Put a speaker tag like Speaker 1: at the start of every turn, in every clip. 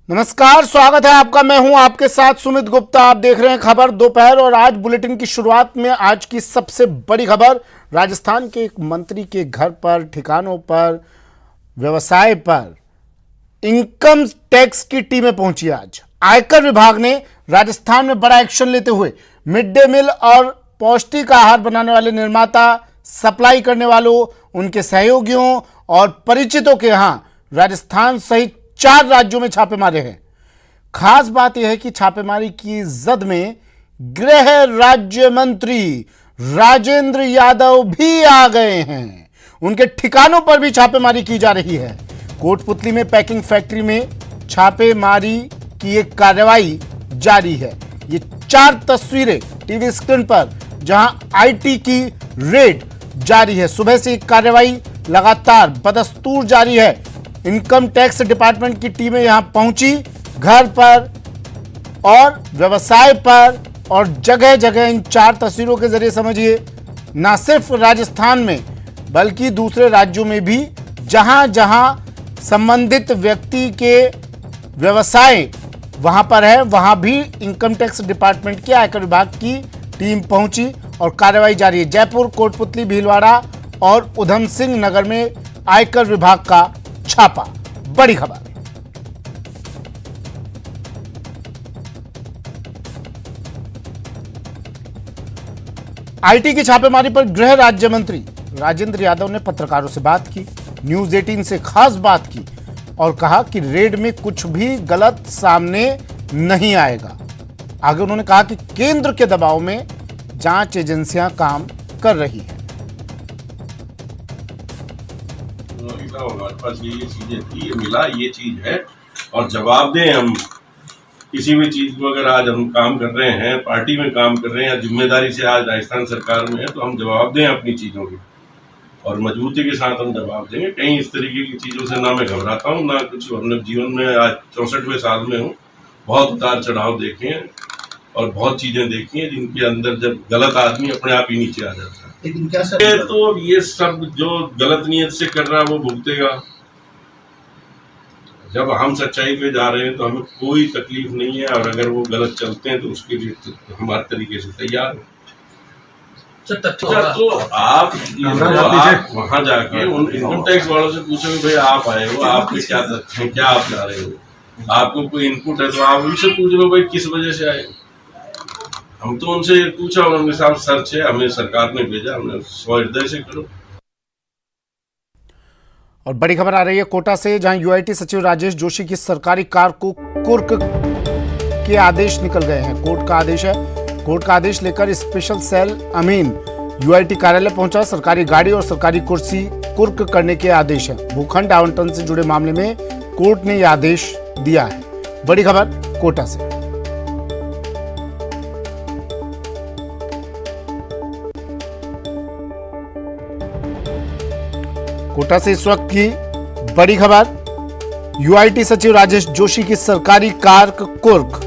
Speaker 1: नमस्कार, स्वागत है आपका। मैं हूं आपके साथ सुमित गुप्ता। आप देख रहे हैं खबर दोपहर और आज बुलेटिन की शुरुआत में आज की सबसे बड़ी खबर। राजस्थान के एक मंत्री के घर पर, ठिकानों पर, व्यवसाय पर इनकम टैक्स की टीमें पहुंची। आज आयकर विभाग ने राजस्थान में बड़ा एक्शन लेते हुए मिड डे मील और पौष्टिक आहार बनाने वाले निर्माता, सप्लाई करने वालों, उनके सहयोगियों और परिचितों के यहां राजस्थान सहित 4 राज्यों में छापे मारे हैं। खास बात यह है कि छापेमारी की जद में गृह राज्य मंत्री राजेंद्र यादव भी आ गए हैं। उनके ठिकानों पर भी छापेमारी की जा रही है। कोटपुतली में पैकिंग फैक्ट्री में छापेमारी की एक कार्रवाई जारी है। ये 4 तस्वीरें टीवी स्क्रीन पर, जहां आईटी की रेड जारी है। सुबह से एक कार्रवाई लगातार बदस्तूर जारी है। इनकम टैक्स डिपार्टमेंट की टीमें यहां पहुंची, घर पर और व्यवसाय पर, और जगह जगह इन 4 तस्वीरों के जरिए समझिए, ना सिर्फ राजस्थान में बल्कि दूसरे राज्यों में भी जहां जहां संबंधित व्यक्ति के व्यवसाय वहां पर है, वहां भी इनकम टैक्स डिपार्टमेंट के आयकर विभाग की टीम पहुंची और कार्रवाई जारी है। जयपुर, कोटपुतली, भीलवाड़ा और उधम सिंह नगर में आयकर विभाग का छापा। बड़ी खबर। आईटी की छापेमारी पर गृह राज्य मंत्री राजेंद्र यादव ने पत्रकारों से बात की, न्यूज 18 से खास बात की और कहा कि रेड में कुछ भी गलत सामने नहीं आएगा। आगे उन्होंने कहा कि केंद्र के दबाव में जांच एजेंसियां काम कर रही हैं।
Speaker 2: हमारे पास ये चीजें थी, ये मिला, ये चीज है और जवाब दें। हम किसी भी चीज को अगर आज हम काम कर रहे हैं, पार्टी में काम कर रहे हैं या जिम्मेदारी से आज राजस्थान सरकार में है, तो हम जवाब दें अपनी चीजों की और मजबूती के साथ हम जवाब देंगे। कहीं इस तरीके की चीजों से ना मैं घबराता हूँ ना कुछ। अपने जीवन में आज 64वें साल में हूँ, बहुत उतार चढ़ाव देखे हैं और बहुत चीजें देखी हैं जिनके अंदर जब गलत आदमी अपने आप ही नीचे आ जाता है।
Speaker 3: लेकिन क्या सर,
Speaker 2: तो ये सब जो गलत नियत से कर रहा है वो भुगतेगा। जब हम सच्चाई पे जा रहे हैं तो हमें कोई तकलीफ नहीं है और अगर वो गलत चलते हैं तो उसके लिए तो हमारे तरीके से तैयार है। तो आप वहां जाके उन इनकम टैक्स वालों से पूछो कि भाई आप आए हो, आपके क्या तथ्य हैं, क्या आप ला रहे हो, आपको कोई इनपुट है तो आप उनसे पूछ लो भाई किस वजह से आए। हम तो उनसे पूछा, उन्होंने साहब सर्च है, हमें सरकार ने भेजा, हमने स्वहृदय से करो।
Speaker 1: और बड़ी खबर आ रही है कोटा से, जहां यूआईटी सचिव राजेश जोशी की सरकारी कार को कुर्क के आदेश निकल गए हैं। कोर्ट का आदेश है। कोर्ट का आदेश लेकर स्पेशल सेल अमीन यूआईटी कार्यालय पहुंचा। सरकारी गाड़ी और सरकारी कुर्सी कुर्क करने के आदेश है। भूखंड आवंटन से जुड़े मामले में कोर्ट ने यह आदेश दिया है। बड़ी खबर कोटा से। कोटा से इस वक्त की बड़ी खबर। यूआईटी सचिव राजेश जोशी की सरकारी कार कुर्क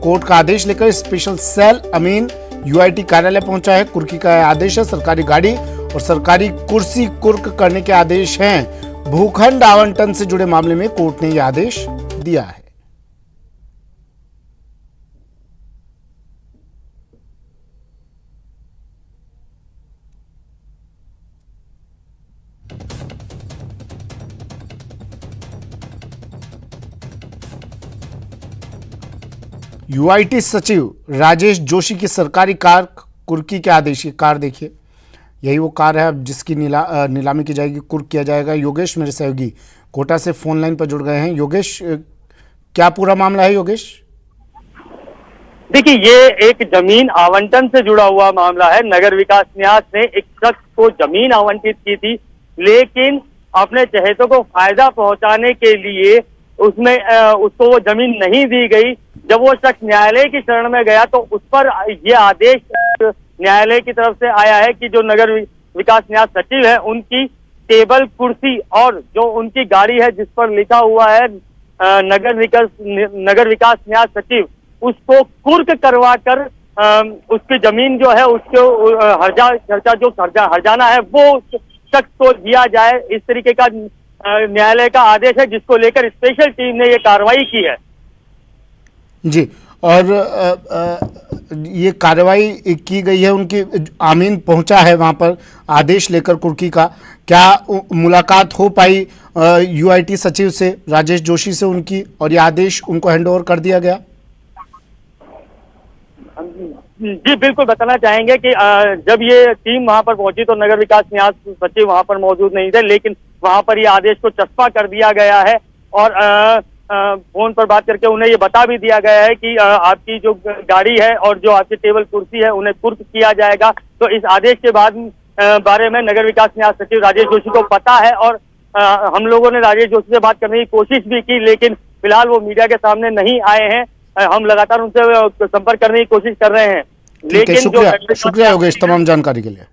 Speaker 1: कोर्ट का आदेश लेकर स्पेशल सेल अमीन यूआईटी कार्यालय पहुंचा है। कुर्की का आदेश है। सरकारी गाड़ी और सरकारी कुर्सी कुर्क करने के आदेश हैं। भूखंड आवंटन से जुड़े मामले में कोर्ट ने यह आदेश दिया है। यूआईटी सचिव राजेश जोशी की सरकारी कार कुर्की के आदेश। ये कार देखिए, यही वो कार है अब जिसकी नीलामी की जाएगी, कुर्क किया जाएगा। योगेश मेरे सहयोगी कोटा से फोन लाइन पर जुड़ गए हैं। योगेश, क्या पूरा मामला है योगेश?
Speaker 4: देखिए, ये एक जमीन आवंटन से जुड़ा हुआ मामला है। नगर विकास न्यास ने एक शख्स को जमीन आवंटित की थी, लेकिन अपने चहेतों को फायदा पहुंचाने के लिए उसको वो जमीन नहीं दी गई। जब वो शख्स न्यायालय की शरण में गया तो उस पर ये आदेश न्यायालय की तरफ से आया है कि जो नगर विकास न्यास सचिव है, उनकी टेबल, कुर्सी और जो उनकी गाड़ी है जिस पर लिखा हुआ है नगर विकास न्यास सचिव, उसको कुर्क करवा कर उसकी जमीन जो है उसको हर्जाना है वो शख्स को दिया जाए। इस तरीके का न्यायालय का आदेश है, जिसको लेकर स्पेशल टीम ने ये कार्रवाई की है।
Speaker 1: जी, और ये कार्रवाई की गई है, उनकी आमीन पहुंचा है वहां पर आदेश लेकर कुर्की का। क्या मुलाकात हो पाई यूआईटी सचिव से, राजेश जोशी से उनकी, और ये आदेश उनको हैंडओवर कर दिया गया?
Speaker 4: जी बिल्कुल, बताना चाहेंगे कि जब ये टीम वहां पर पहुंची तो नगर विकास न्यास सचिव वहां पर मौजूद नहीं थे, लेकिन वहां पर ये आदेश को चस्पा कर दिया गया है और फोन पर बात करके उन्हें ये बता भी दिया गया है कि आपकी जो गाड़ी है और जो आपकी टेबल कुर्सी है उन्हें कुर्क किया जाएगा। तो इस आदेश के बाद बारे में नगर विकास न्यास सचिव राजेश जोशी को पता है और हम लोगों ने राजेश जोशी से बात करने की कोशिश भी की, लेकिन फिलहाल वो मीडिया के सामने नहीं आए हैं। हम लगातार उनसे संपर्क करने की कोशिश कर रहे हैं, लेकिन
Speaker 1: शुक्रिया योगेश तमाम जानकारी के लिए।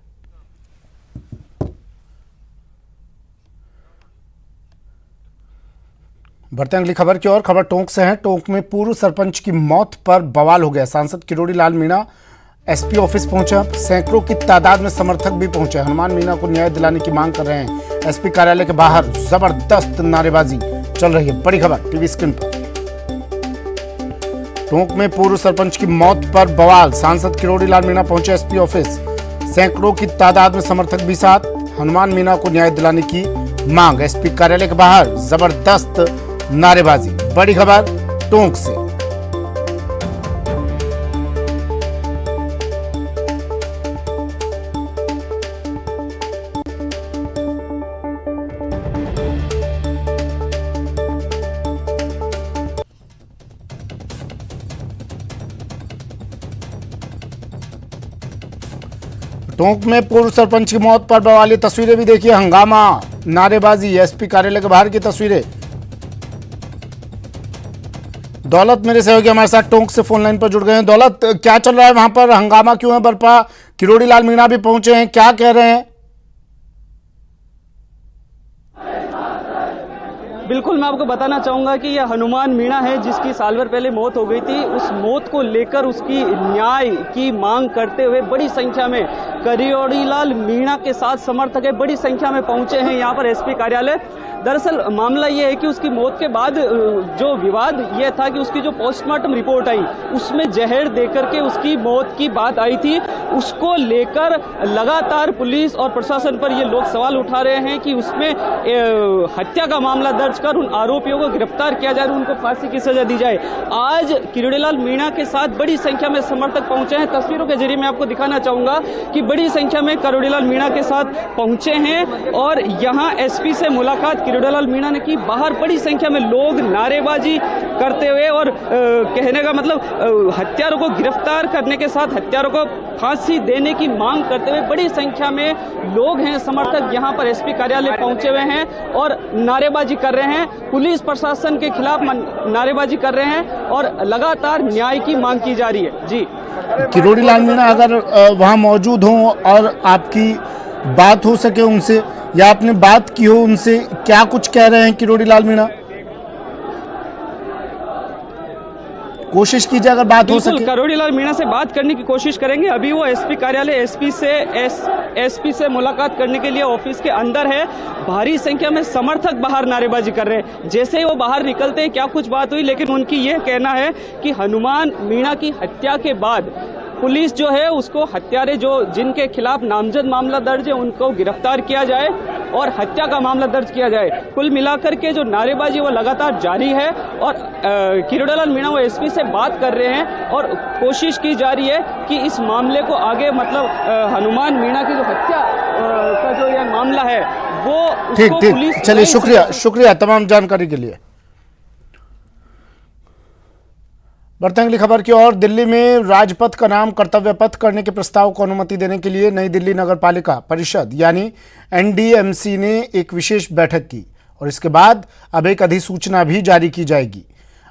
Speaker 1: बढ़ते हैं अगली खबर की ओर। खबर टोंक से है। टोंक में पूर्व सरपंच की मौत पर बवाल हो गया। सांसद किरोड़ी लाल मीणा एसपी ऑफिस पहुंचे, सैकड़ों की तादाद में समर्थक भी पहुंचे। हनुमान मीणा को न्याय दिलाने की मांग कर रहे हैं। एसपी कार्यालय के बाहर जबरदस्त नारेबाजी चल रही है। बड़ी खबर टीवी स्क्रीन पर। टोंक में पूर्व सरपंच की मौत पर बवाल। सांसद किरोड़ी लाल मीणा पहुंचे एसपी ऑफिस, सैकड़ों की तादाद में समर्थक भी साथ। हनुमान मीणा को न्याय दिलाने की मांग। एसपी कार्यालय के बाहर जबरदस्त नारेबाजी। बड़ी खबर टोंक से। टोंक में पूर्व सरपंच की मौत पर बवाली तस्वीरें भी देखिए। हंगामा, नारेबाजी। एसपी कार्यालय के बाहर की तस्वीरें। दौलत मेरे सहयोगी हमारे साथ टोंक से फोन लाइन पर जुड़ गए हैं। दौलत, क्या चल रहा है वहां पर? हंगामा क्यों है बरपा? किरोड़ी लाल मीणा भी पहुंचे हैं, क्या कह रहे हैं?
Speaker 3: बिल्कुल, मैं आपको बताना चाहूंगा कि यह हनुमान मीणा है जिसकी साल भर पहले मौत हो गई थी। उस मौत को लेकर उसकी न्याय की मांग करते हुए बड़ी संख्या में किरोड़ी लाल मीणा के साथ समर्थक है बड़ी संख्या में पहुंचे हैं यहाँ पर एसपी कार्यालय। दरअसल मामला ये है कि उसकी मौत के बाद जो विवाद ये था कि उसकी जो पोस्टमार्टम रिपोर्ट आई उसमें जहर देकर के उसकी मौत की बात आई थी। उसको लेकर लगातार पुलिस और प्रशासन पर ये लोग सवाल उठा रहे हैं कि उसमें हत्या का मामला दर्ज कर उन आरोपियों को गिरफ्तार किया जाए, उनको फांसी की सजा दी जाए। आज किरोड़ी लाल मीणा के साथ बड़ी संख्या में समर्थक पहुंचे हैं। तस्वीरों के जरिए मैं आपको दिखाना चाहूंगा कि बड़ी संख्या में किरोड़ी लाल मीणा के साथ पहुंचे हैं और यहाँ एसपी से मुलाकात किरोड़ी लाल मीणा ने की। बाहर बड़ी संख्या में लोग नारेबाजी करते हुए और कहने का मतलब हत्यारों को गिरफ्तार करने के साथ हत्यारों को फांसी देने की मांग करते हुए बड़ी संख्या में लोग हैं, समर्थक यहाँ पर एसपी कार्यालय पहुंचे हुए हैं और नारेबाजी कर रहे हैं। पुलिस प्रशासन के खिलाफ नारेबाजी कर रहे हैं और लगातार न्याय की मांग की जा रही है। जी,
Speaker 1: किरोड़ी लाल मीणा अगर वहां मौजूद हो और आपकी बात हो सके उनसे, या आपने बात की हो उनसे, क्या कुछ कह रहे हैं किरोड़ी लाल मीणा? कोशिश कीजिए अगर बात हो सके।
Speaker 3: किरोड़ी लाल मीणा से बात करने की कोशिश करेंगे। अभी वो एसपी कार्यालय एसपी से मुलाकात करने के लिए ऑफिस के अंदर है। भारी संख्या में समर्थक बाहर नारेबाजी कर रहे हैं। जैसे ही वो बाहर निकलते हैं क्या कुछ बात हुई, लेकिन उनकी यह कहना है कि हनुमान मीणा की हत्या के बाद पुलिस जो है उसको हत्यारे जो जिनके खिलाफ नामजद मामला दर्ज है उनको गिरफ्तार किया जाए और हत्या का मामला दर्ज किया जाए। कुल मिलाकर के जो नारेबाजी वो लगातार जारी है और किरोड़ी लाल मीणा वो एसपी से बात कर रहे हैं और कोशिश की जा रही है कि इस मामले को आगे मतलब हनुमान मीणा की जो हत्या का जो यह मामला है वो उसको पुलिस।
Speaker 1: चलिए, शुक्रिया तमाम जानकारी के लिए। बढ़ते हैं अगली खबर की ओर। दिल्ली में राजपथ का नाम कर्तव्य पथ करने के प्रस्ताव को अनुमति देने के लिए नई दिल्ली नगर पालिका परिषद यानी एनडीएमसी ने एक विशेष बैठक की और इसके बाद अब एक अधिसूचना भी जारी की जाएगी।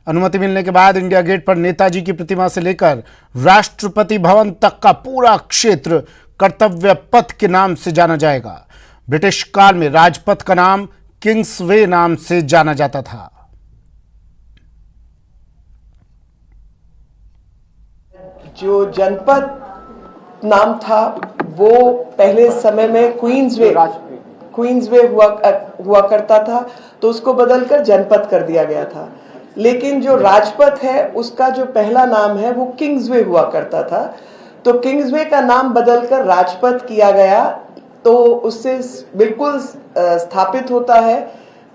Speaker 1: अनुमति मिलने के बाद इंडिया गेट पर नेताजी की प्रतिमा से लेकर राष्ट्रपति भवन तक का पूरा क्षेत्र कर्तव्य पथ के नाम से जाना जाएगा। ब्रिटिश काल में राजपथ का नाम किंग्सवे नाम से जाना जाता था।
Speaker 5: जो जनपद नाम था वो पहले समय में क्वींसवे क्वींसवे हुआ करता था, तो उसको बदलकर जनपद कर दिया गया था। लेकिन जो राजपथ है उसका जो पहला नाम है वो किंग्सवे हुआ करता था, तो किंग्सवे का नाम बदलकर राजपथ किया गया। तो उससे बिल्कुल स्थापित होता है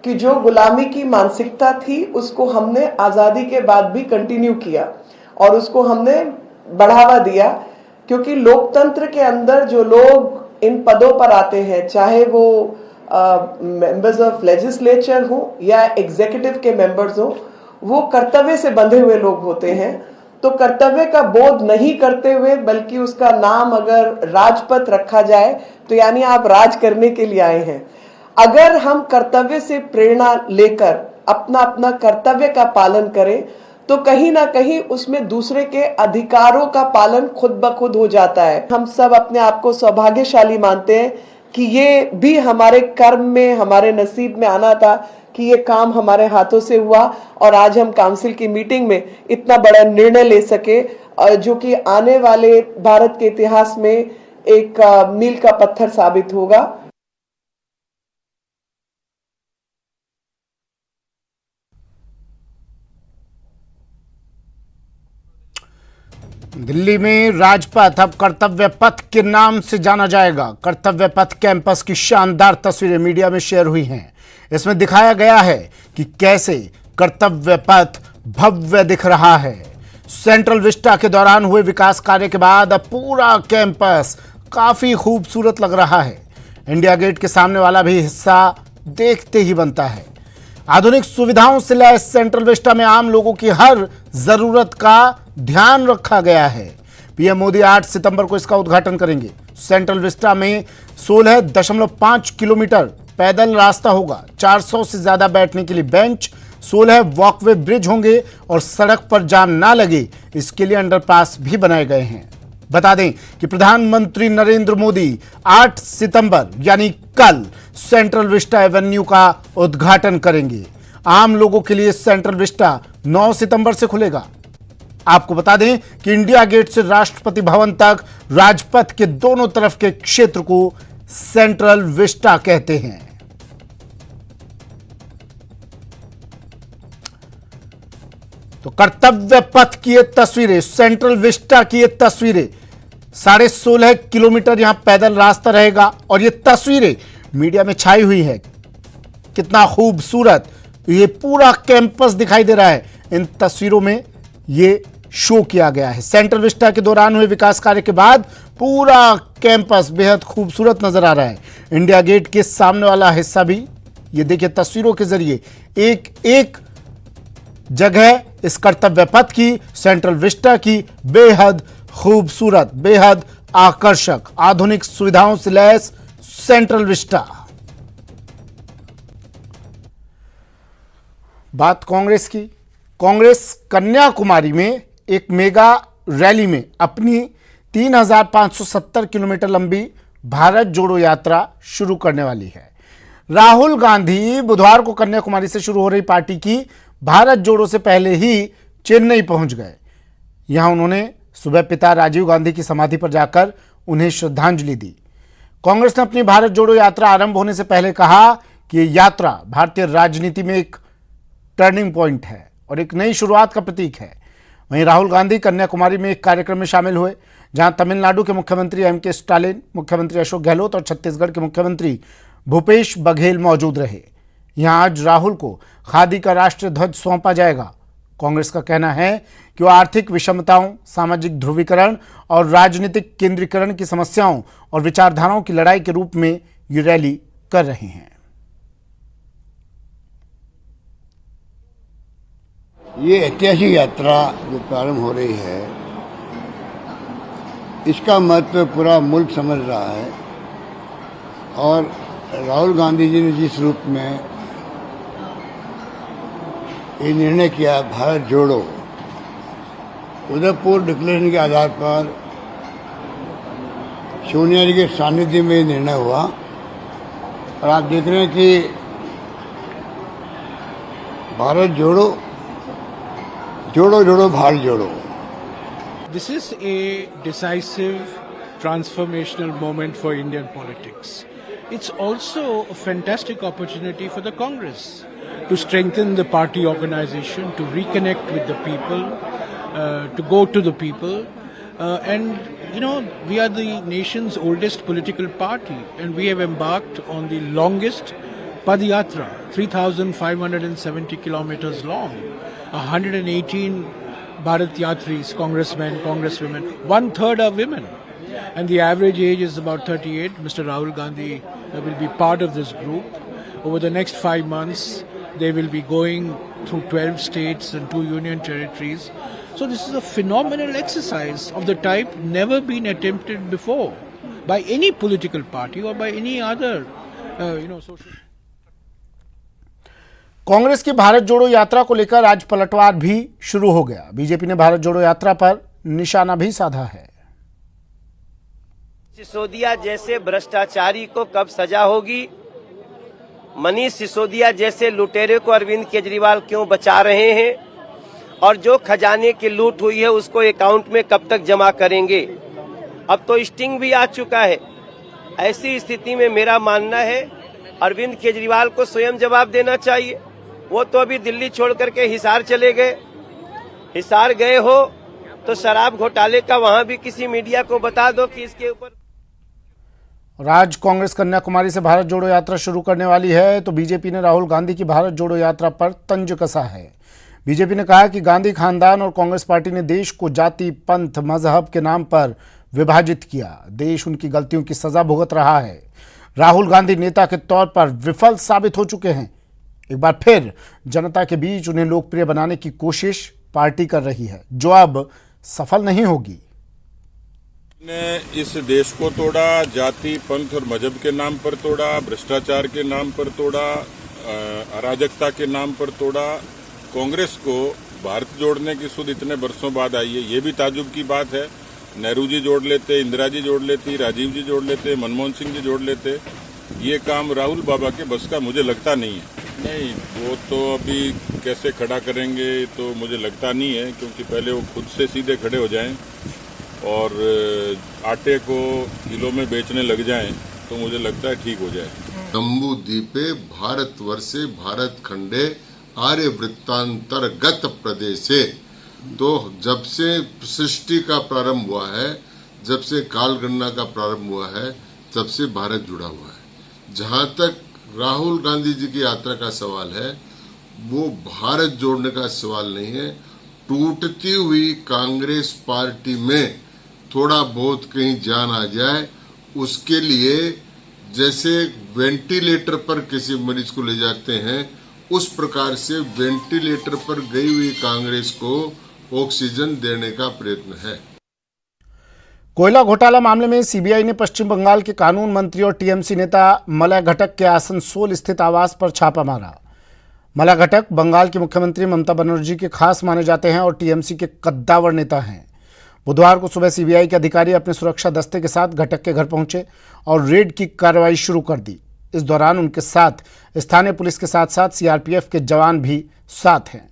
Speaker 5: कि जो गुलामी की मानसिकता थी उसको हमने आजादी के बाद भी कंटिन्यू किया और उसको हमने बढ़ावा दिया, क्योंकि लोकतंत्र के अंदर जो लोग इन पदों पर आते हैं, चाहे वो मेंबर्स ऑफ लेजिस्लेचर हो या एग्जीक्यूटिव के मेंबर्स हो, वो कर्तव्य से बंधे हुए लोग होते हैं। तो कर्तव्य का बोध नहीं करते हुए बल्कि उसका नाम अगर राजपथ रखा जाए तो यानी आप राज करने के लिए आए हैं। अगर हम कर्तव्य से प्रेरणा लेकर अपना अपना कर्तव्य का पालन करें तो कहीं ना कहीं उसमें दूसरे के अधिकारों का पालन खुद ब खुद हो जाता है। हम सब अपने आप को सौभाग्यशाली मानते हैं कि ये भी हमारे कर्म में, हमारे नसीब में आना था कि ये काम हमारे हाथों से हुआ और आज हम काउंसिल की मीटिंग में इतना बड़ा निर्णय ले सके, जो कि आने वाले भारत के इतिहास में एक मील का पत्थर साबित होगा।
Speaker 1: दिल्ली में राजपथ अब कर्तव्य पथ के नाम से जाना जाएगा। कर्तव्य पथ कैंपस की शानदार तस्वीरें मीडिया में शेयर हुई हैं। इसमें दिखाया गया है कि कैसे कर्तव्य पथ भव्य दिख रहा है। सेंट्रल विस्टा के दौरान हुए विकास कार्य के बाद अब पूरा कैंपस काफी खूबसूरत लग रहा है। इंडिया गेट के सामने वाला भी हिस्सा देखते ही बनता है। आधुनिक सुविधाओं से लैस सेंट्रल विस्टा में आम लोगों की हर जरूरत का ध्यान रखा गया है। पीएम मोदी 8 सितंबर को इसका उद्घाटन करेंगे। सेंट्रल विस्टा में 16.5 किलोमीटर पैदल रास्ता होगा, 400 से ज्यादा बैठने के लिए बेंच, 16 वॉकवे ब्रिज होंगे और सड़क पर जाम ना लगे इसके लिए अंडरपास भी बनाए गए हैं। बता दें कि प्रधानमंत्री नरेंद्र मोदी 8 सितंबर यानी कल सेंट्रल विस्टा एवेन्यू का उद्घाटन करेंगे। आम लोगों के लिए सेंट्रल विस्टा 9 सितंबर से खुलेगा। आपको बता दें कि इंडिया गेट से राष्ट्रपति भवन तक राजपथ के दोनों तरफ के क्षेत्र को सेंट्रल विस्टा कहते हैं। तो कर्तव्य पथ की ये तस्वीरें, सेंट्रल विस्टा की ये तस्वीरें, 16.5 किलोमीटर यहां पैदल रास्ता रहेगा और ये तस्वीरें मीडिया में छाई हुई है। कितना खूबसूरत ये पूरा कैंपस दिखाई दे रहा है। इन तस्वीरों में ये शो किया गया है। सेंट्रल विस्टा के दौरान हुए विकास कार्य के बाद पूरा कैंपस बेहद खूबसूरत नजर आ रहा है। इंडिया गेट के सामने वाला हिस्सा भी ये देखिए तस्वीरों के जरिए एक एक जगह इस कर्तव्य पथ की, सेंट्रल विस्टा की बेहद खूबसूरत, बेहद आकर्षक, आधुनिक सुविधाओं से लैस सेंट्रल विस्टा। बात कांग्रेस की। कांग्रेस कन्याकुमारी में एक मेगा रैली में अपनी 3,570 किलोमीटर लंबी भारत जोड़ो यात्रा शुरू करने वाली है। राहुल गांधी बुधवार को कन्याकुमारी से शुरू हो रही पार्टी की भारत जोड़ो से पहले ही चेन्नई पहुंच गए। यहां उन्होंने सुबह पिता राजीव गांधी की समाधि पर जाकर उन्हें श्रद्धांजलि दी। कांग्रेस ने अपनी भारत जोड़ो यात्रा आरंभ होने से पहले कहा कि यह यात्रा भारतीय राजनीति में एक टर्निंग पॉइंट है और एक नई शुरुआत का प्रतीक है। वहीं राहुल गांधी कन्याकुमारी में एक कार्यक्रम में शामिल हुए जहां तमिलनाडु के मुख्यमंत्री एम.के. स्टालिन, मुख्यमंत्री अशोक गहलोत और छत्तीसगढ़ के मुख्यमंत्री भूपेश बघेल मौजूद रहे। यहां आज राहुल को खादी का राष्ट्रीय ध्वज सौंपा जाएगा। कांग्रेस का कहना है कि वह आर्थिक विषमताओं, सामाजिक ध्रुवीकरण और राजनीतिक केंद्रीकरण की समस्याओं और विचारधाराओं की लड़ाई के रूप में ये रैली कर रहे हैं।
Speaker 6: ये ऐतिहासिक यात्रा जो प्रारंभ हो रही है, इसका महत्व पूरा मुल्क समझ रहा है और राहुल गांधी जी ने जिस रूप में ये निर्णय किया भारत जोड़ो, उदयपुर डिक्लेरेशन के आधार पर सोनिया जी के सानिध्य में निर्णय हुआ और आप देख रहे हैं कि भारत जोड़ो, जोड़ो जोड़ो भारत जोड़ो।
Speaker 7: This is a decisive transformational moment for Indian politics. it's also a fantastic opportunity for the Congress to strengthen the party organization, to reconnect with the people, to go to the people. And, you know, we are the nation's oldest political party, and we have embarked on the longest Padayatra, 3,570 kilometers long, 118 Bharat Yatris, congressmen, congresswomen, 1/3 are women. And the average age is about 38. Mr. Rahul Gandhi will be part of this group. Over the next 5 months, they will be going through 12 states and 2 union territories. So this is a phenomenal exercise of the type never been attempted before by any political party or by any other, social.
Speaker 1: Congress की भारत जोड़ो यात्रा को लेकर आज पलटवार भी शुरू हो गया। बीजेपी ने भारत जोड़ो यात्रा पर निशाना भी साधा है।
Speaker 8: सिसोदिया जैसे भ्रष्टाचारी को कब सजा होगी? मनीष सिसोदिया जैसे लुटेरे को अरविंद केजरीवाल क्यों बचा रहे हैं? और जो खजाने की लूट हुई है उसको अकाउंट में कब तक जमा करेंगे? अब तो स्टिंग भी आ चुका है। ऐसी स्थिति में मेरा मानना है अरविंद केजरीवाल को स्वयं जवाब देना चाहिए। वो तो अभी दिल्ली छोड़ करके हिसार चले गए। हिसार गए हो तो शराब घोटाले का वहां भी किसी मीडिया को बता दो कि इसके ऊपर।
Speaker 1: आज कांग्रेस कन्याकुमारी से भारत जोड़ो यात्रा शुरू करने वाली है, तो बीजेपी ने राहुल गांधी की भारत जोड़ो यात्रा पर तंज कसा है। बीजेपी ने कहा कि गांधी खानदान और कांग्रेस पार्टी ने देश को जाति, पंथ, मजहब के नाम पर विभाजित किया। देश उनकी गलतियों की सजा भुगत रहा है। राहुल गांधी नेता के तौर पर विफल साबित हो चुके हैं। एक बार फिर जनता के बीच उन्हें लोकप्रिय बनाने की कोशिश पार्टी कर रही है, जो अब सफल नहीं होगी।
Speaker 9: ने इस देश को तोड़ा, जाति, पंथ और मजहब के नाम पर तोड़ा, भ्रष्टाचार के नाम पर तोड़ा, अराजकता के नाम पर तोड़ा। कांग्रेस को भारत जोड़ने की सुध इतने वर्षों बाद आई है, ये भी ताजुब की बात है। नेहरू जी जोड़ लेते, इंदिरा जी जोड़ लेती, राजीव जी जोड़ लेते, मनमोहन सिंह जी जोड़ लेते। ये काम राहुल बाबा के बस का मुझे लगता नहीं है। नहीं, वो तो अभी कैसे खड़ा करेंगे तो मुझे लगता नहीं है, क्योंकि पहले वो खुद से सीधे खड़े हो जाएं और आटे को किलो में बेचने लग जाएं तो मुझे लगता है ठीक हो जाए।
Speaker 10: जम्बू द्वीपे भारतवर्षे भारत खंडे आर्य वृत्तांतर्गत प्रदेशे। तो जब से सृष्टि का प्रारंभ हुआ है, जब से कालगणना का प्रारंभ हुआ है, तब से भारत जुड़ा हुआ है। जहां तक राहुल गांधी जी की यात्रा का सवाल है, वो भारत जोड़ने का सवाल नहीं है। टूटती हुई कांग्रेस पार्टी में थोड़ा बहुत कहीं जान आ जाए, उसके लिए जैसे वेंटिलेटर पर किसी मरीज को ले जाते हैं, उस प्रकार से वेंटिलेटर पर गई हुई कांग्रेस को ऑक्सीजन देने का प्रयत्न है।
Speaker 1: कोयला घोटाला मामले में सीबीआई ने पश्चिम बंगाल के कानून मंत्री और टीएमसी नेता मलय घटक के आसनसोल स्थित आवास पर छापा मारा। मलय घटक बंगाल की मुख्यमंत्री ममता बनर्जी के खास माने जाते हैं और टीएमसी के कद्दावर नेता हैं। बुधवार को सुबह सीबीआई के अधिकारी अपने सुरक्षा दस्ते के साथ घटक के घर पहुंचे और रेड की कार्रवाई शुरू कर दी। इस दौरान उनके साथ स्थानीय पुलिस के साथ साथ सीआरपीएफ के जवान भी साथ हैं।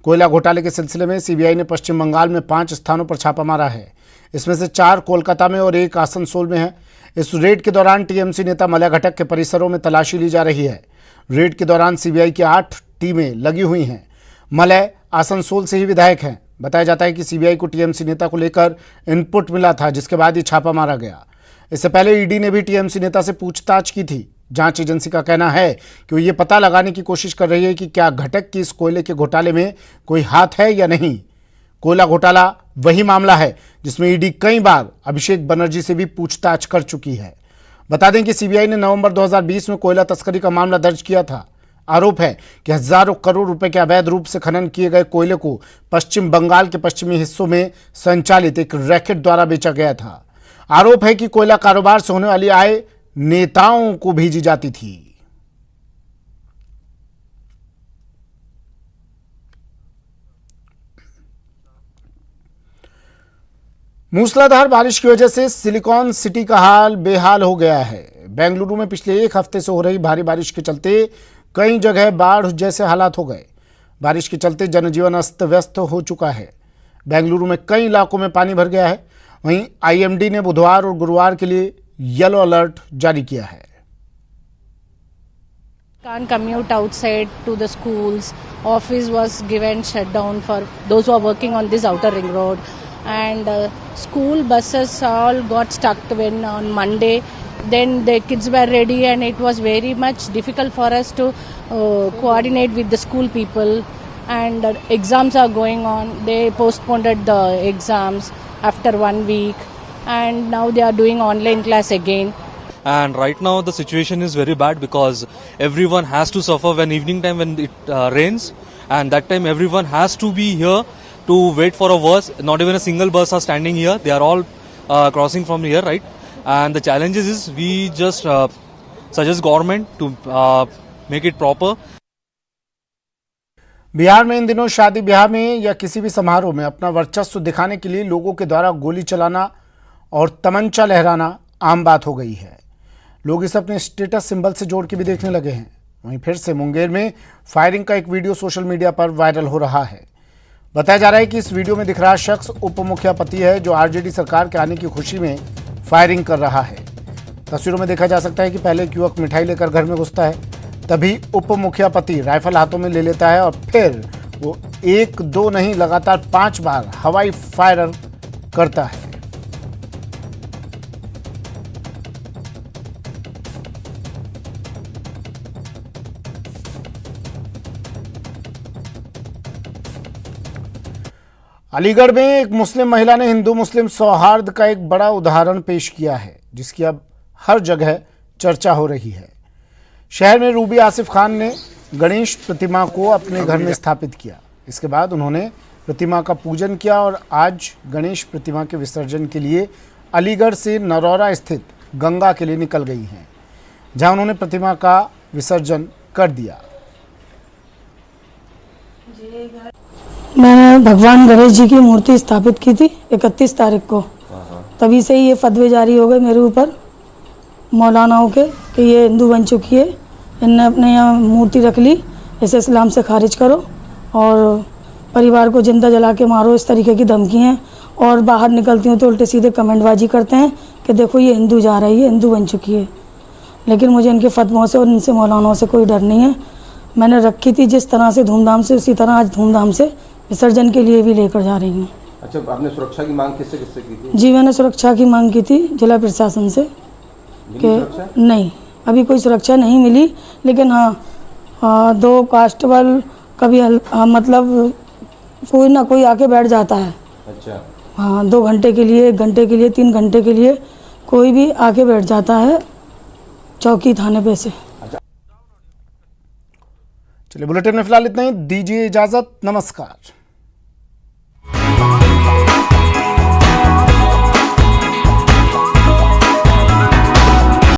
Speaker 1: कोयला घोटाले के सिलसिले में सीबीआई ने पश्चिम बंगाल में 5 स्थानों पर छापा मारा है। इसमें से 4 कोलकाता में और 1 आसनसोल में है। इस रेड के दौरान टीएमसी नेता मलय घटक के परिसरों में तलाशी ली जा रही है। रेड के दौरान सीबीआई की 8 टीमें लगी हुई हैं। मलय आसनसोल से ही विधायक हैं। बताया जाता है कि सीबीआई को टीएमसी नेता को लेकर इनपुट मिला था, जिसके बाद ये छापा मारा गया। इससे पहले ईडी ने भी टीएमसी नेता से पूछताछ की थी। जांच एजेंसी का कहना है कि वो ये पता लगाने की कोशिश कर रही है कि क्या घटक की इस कोयले के घोटाले में कोई हाथ है या नहीं। कोयला घोटाला वही मामला है जिसमें ईडी कई बार अभिषेक बनर्जी से भी पूछताछ कर चुकी है। बता दें कि सीबीआई ने नवंबर 2020 में कोयला तस्करी का मामला दर्ज किया था। आरोप है कि हजारों करोड़ रुपए के अवैध रूप से खनन किए गए कोयले को पश्चिम बंगाल के पश्चिमी हिस्सों में संचालित एक रैकेट द्वारा बेचा गया था। आरोप है कि कोयला कारोबार से होने वाली आय नेताओं को भेजी जाती थी। मूसलाधार बारिश की वजह से सिलिकॉन सिटी का हाल बेहाल हो गया है। बेंगलुरु में पिछले 1 हफ्ते से हो रही भारी बारिश के चलते कई जगह बाढ़ जैसे हालात हो गए। बारिश के चलते जनजीवन अस्त व्यस्त हो चुका है। बेंगलुरु में कई इलाकों में पानी भर गया है। वहीं आईएमडी ने बुधवार और गुरुवार के लिए येलो अलर्ट जारी किया है।
Speaker 11: Can't commute outside to the schools. Office was given shut down for those who are working on this outer ring road, and school buses all got stuck when on Monday. Then the kids were ready, and it was very much difficult for us to coordinate with the school people. And exams are going on. They postponed the exams after 1 week, and now they are doing online class again.
Speaker 12: And right now the situation is very bad because everyone has to suffer when evening time when it rains, and that time everyone has to be here to wait for a bus. Not even a single bus are standing here. They are all crossing from here, right? And the challenges is we just suggest government to make it proper.
Speaker 1: Bihar में इन दिनों शादी ब्याह में या किसी भी समारोह में अपना वर्चस्व दिखाने के लिए लोगों के द्वारा गोली चलाना और तमंचा लहराना आम बात हो गई है। लोग इसे अपने स्टेटस सिंबल से जोड़ के भी देखने लगे हैं। वहीं फिर से मुंगेर में फायरिंग का एक वीडियो सोशल मीडिया पर वायरल हो रहा है। बताया जा रहा है कि इस वीडियो में दिख रहा शख्स उप मुख्यमंत्री है, जो आरजेडी सरकार के आने की खुशी में फायरिंग कर रहा है। तस्वीरों में देखा जा सकता है कि पहले एक युवक मिठाई लेकर घर में घुसता है, तभी उप मुख्यमंत्री राइफल हाथों में ले लेता है और फिर वो 1-2 नहीं लगातार 5 बार हवाई फायर करता है। अलीगढ़ में एक मुस्लिम महिला ने हिंदू मुस्लिम सौहार्द का एक बड़ा उदाहरण पेश किया है, जिसकी अब हर जगह चर्चा हो रही है। शहर में रूबी आसिफ खान ने गणेश प्रतिमा को अपने घर में स्थापित किया। इसके बाद उन्होंने प्रतिमा का पूजन किया और आज गणेश प्रतिमा के विसर्जन के लिए अलीगढ़ से नरौरा स्थित गंगा के लिए निकल गई हैं, जहां उन्होंने प्रतिमा का विसर्जन कर दिया।
Speaker 13: मैंने भगवान गणेश जी की मूर्ति स्थापित की थी 31 तारीख को। तभी से ही ये फतवे जारी हो गए मेरे ऊपर मौलानाओं के कि ये हिंदू बन चुकी है, इनने अपने यहाँ मूर्ति रख ली, इसे इस्लाम से खारिज करो और परिवार को जिंदा जला के मारो, इस तरीके की धमकी हैं। और बाहर निकलती हूँ तो उल्टे सीधे कमेंटबाजी करते हैं कि देखो ये हिंदू जा रही है, हिंदू बन चुकी है। लेकिन मुझे इनके फतवों से और इनसे मौलानाओं से कोई डर नहीं है। मैंने रखी थी जिस तरह से धूमधाम से, उसी तरह आज धूमधाम से विसर्जन के लिए भी लेकर जा रही हूँ।
Speaker 14: अच्छा, आपने सुरक्षा की मांग किससे की थी?
Speaker 13: जी, मैंने सुरक्षा की मांग की थी जिला प्रशासन से कि नहीं, अभी कोई सुरक्षा नहीं मिली। लेकिन हाँ, 2 कांस्टेबल कभी मतलब कोई ना कोई आके बैठ जाता है।
Speaker 14: अच्छा।
Speaker 13: हाँ, 2 घंटे के लिए, 1 घंटे के लिए, 3 घंटे के लिए कोई भी आके बैठ जाता है चौकी थाने पे से।
Speaker 1: चलिए, बुलेटिन में फिलहाल इतना ही। दीजिए इजाजत। नमस्कार।